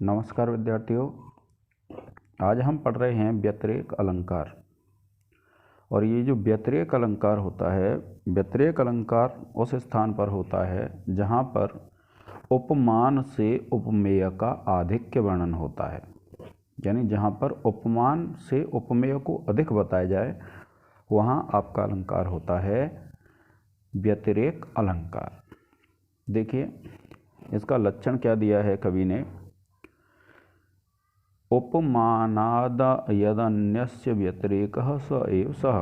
नमस्कार विद्यार्थियों, आज हम पढ़ रहे हैं व्यतिरेक अलंकार। और ये जो व्यतिरेक अलंकार होता है, व्यतिरेक अलंकार उस स्थान पर होता है जहाँ पर उपमान से उपमेय का आधिक्य वर्णन होता है। यानी जहाँ पर उपमान से उपमेय को अधिक बताया जाए वहाँ आपका अलंकार होता है व्यतिरेक अलंकार। देखिए इसका लक्षण क्या दिया है कवि ने। उपमानाद यदन्यस्य व्यतिरेकः स एव सः।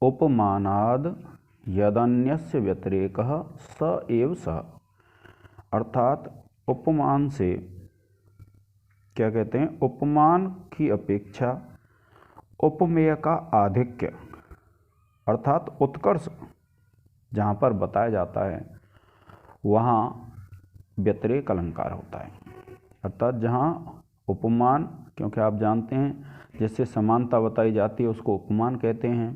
उपमानाद यदन्यस्य व्यतिरेकः स एव सः। अर्थात उपमान से क्या कहते हैं, उपमान की अपेक्षा उपमेय का आधिक्य अर्थात उत्कर्ष जहाँ पर बताया जाता है वहाँ व्यतिरेक अलंकार होता है। अर्थात जहाँ उपमान, क्योंकि आप जानते हैं जिससे समानता बताई जाती है उसको उपमान कहते हैं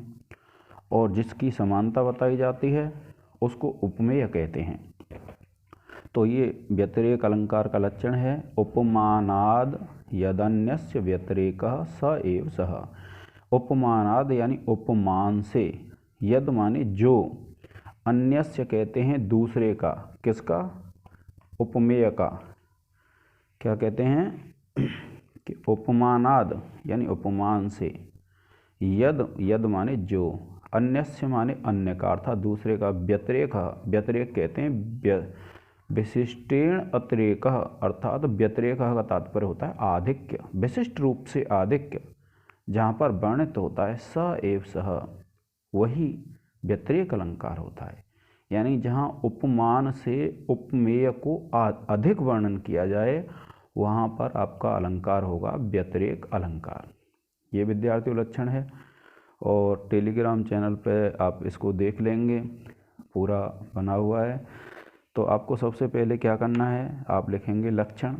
और जिसकी समानता बताई जाती है उसको उपमेय कहते हैं। तो ये व्यतिरेक अलंकार का लक्षण है। उपमानाद यदन्यस्य व्यतिरेकः स एव सः। उपमानाद यानी उपमान से, यद माने जो, अन्यस्य कहते हैं दूसरे का, किसका, उपमेय का। क्या कहते हैं कि उपमानाद यानी उपमान से, यद, यद माने जो, अन्यस्य माने अन्य का अर्थात दूसरे का, व्यतिरेक, व्यतिरेक कहते हैं विशिष्टेण अतिरेक अर्थात व्यतिरेक का तात्पर्य होता है आधिक्य, विशिष्ट रूप से आधिक्य जहाँ पर वर्णित होता है स एव सः, वही व्यतिरेक अलंकार होता है। यानी जहाँ उपमान से उपमेय को अधिक वर्णन किया जाए वहाँ पर आपका अलंकार होगा व्यतिरेक अलंकार। ये विद्यार्थियों लक्षण है और टेलीग्राम चैनल पे आप इसको देख लेंगे, पूरा बना हुआ है। तो आपको सबसे पहले क्या करना है, आप लिखेंगे लक्षण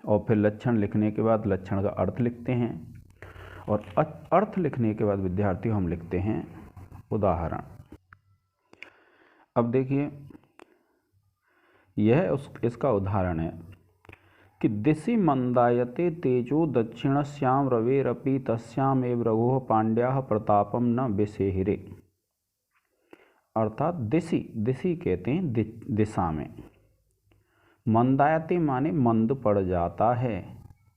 और फिर लक्षण लिखने के बाद लक्षण का अर्थ लिखते हैं और अर्थ लिखने के बाद विद्यार्थियों हम लिखते हैं उदाहरण। अब देखिए यह इसका उदाहरण है कि दिशि मंदायते तेजो दक्षिणस्याम रवेरपि तस्याम एव रघुः पांड्याः प्रतापम न विसेहिरे। अर्थात दिशि, दिशि कहते हैं दिशा में, मंदायते माने मंद पड़ जाता है,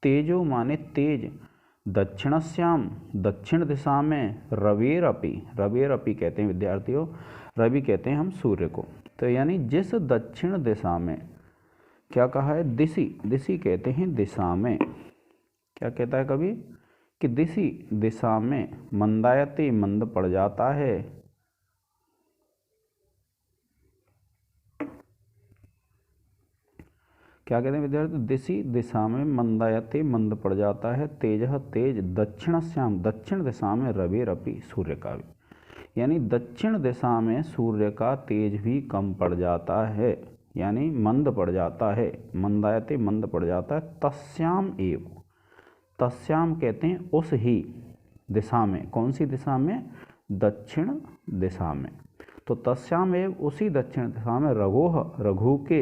तेजो माने तेज, दक्षिणस्याम दक्षिण दिशा में, रवेरपि, रवेरपि कहते हैं विद्यार्थियों, रवि कहते हैं हम सूर्य को। तो यानी जिस दक्षिण दिशा में, क्या कहा है, दिशि, दिशि कहते हैं दिशा में। क्या कहता है कभी कि दिशि दिशा में मंदायते मंद पड़ जाता है, क्या कहते हैं विद्यार्थी, दिशि दिशा में मंदायते मंद पड़ जाता है, तेजः तेज, दक्षिणस्याम दक्षिण दिशा में, रवेरपि सूर्य का भी, यानी दक्षिण दिशा में सूर्य का तेज भी कम पड़ जाता है, यानी मंद पड़ जाता है, मंदायते मंद पड़ जाता है। तस्याम एव, तस्याम कहते हैं उस ही दिशा में, कौन सी दिशा में, दक्षिण दिशा में। तो तस्याम एव उसी दक्षिण दिशा में, रघोः रघु के,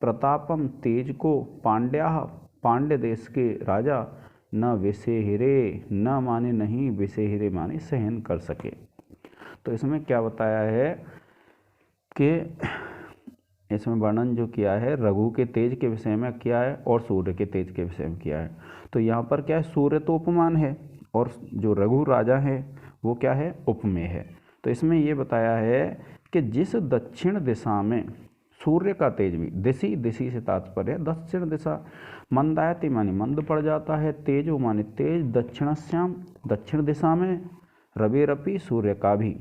प्रतापम तेज को, पांड्याः पांड्य देश के राजा, न विसेहिरे, न माने नहीं, विसेहिरे माने सहन कर सके। तो इसमें क्या बताया है कि इसमें वर्णन जो किया है रघु के तेज के विषय में किया है और सूर्य के तेज के विषय में किया है। तो यहाँ पर क्या है, सूर्य तो उपमान है और जो रघु राजा है वो क्या है, उपमेय है। तो इसमें ये बताया है कि जिस दक्षिण दिशा में सूर्य का तेज भी, दिशि, दिशि से तात्पर्य दक्षिण दिशा, मंदायते माने मंद पड़ जाता है, तेजो माने तेज, दक्षिणस्याम दक्षिण दिशा में, रवेरपि सूर्य का भी,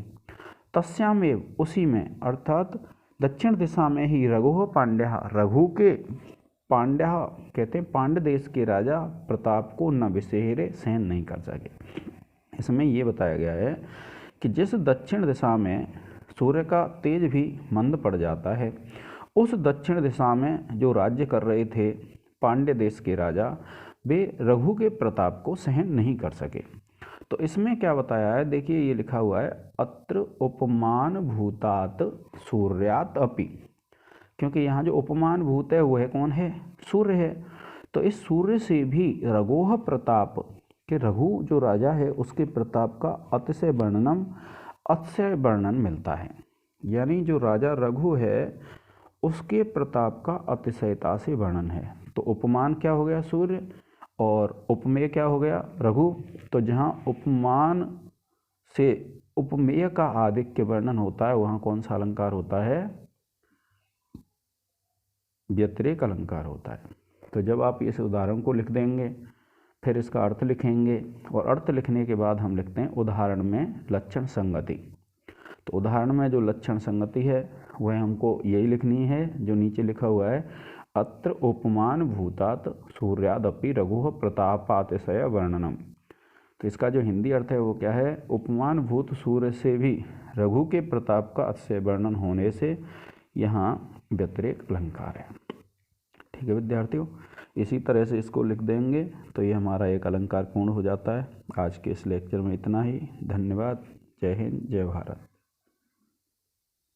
तस्याम एव उसी में अर्थात दक्षिण दिशा में ही, रघुः पांड्याः रघु के, पांड्याः कहते हैं पांड्य देश के राजा, प्रताप को न विसेहिरे सहन नहीं कर सके। इसमें ये बताया गया है कि जिस दक्षिण दिशा में सूर्य का तेज भी मंद पड़ जाता है, उस दक्षिण दिशा में जो राज्य कर रहे थे पांड्य देश के राजा, वे रघु के प्रताप को सहन नहीं कर सके। तो इसमें क्या बताया है, देखिए ये लिखा हुआ है, अत्र उपमान भूतात सूर्यात अपि, क्योंकि यहाँ जो उपमान भूत है वह कौन है, सूर्य है, तो इस सूर्य से भी रघोह प्रताप के रघु जो राजा है उसके प्रताप का अतिशय वर्णन मिलता है। यानी जो राजा रघु है उसके प्रताप का अतिशयता से वर्णन है। तो उपमान क्या हो गया? सूर्य, और उपमेय क्या हो गया? रघु। तो जहाँ उपमान से उपमेय का आधिक्य वर्णन होता है वहाँ कौन सा अलंकार होता है? व्यतिरेक अलंकार होता है। तो जब आप इस उदाहरण को लिख देंगे फिर इसका अर्थ लिखेंगे, और अर्थ लिखने के बाद हम लिखते हैं उदाहरण में लक्षण संगति। तो उदाहरण में जो लक्षण संगति है वह हमको यही लिखनी है जो नीचे लिखा हुआ है, अत्र उपमान भूतात सूर्यादपि रघुः प्रतापातिशय वर्णनम। तो इसका जो हिंदी अर्थ है वो क्या है? उपमान भूत सूर्य से भी रघु के प्रताप का अतिशय वर्णन होने से यहाँ व्यतिरेक अलंकार है। ठीक है विद्यार्थियों, इसी तरह से इसको लिख देंगे तो ये हमारा एक अलंकार पूर्ण हो जाता है। आज के इस लेक्चर में इतना ही। धन्यवाद। जय हिंद, जय भारत।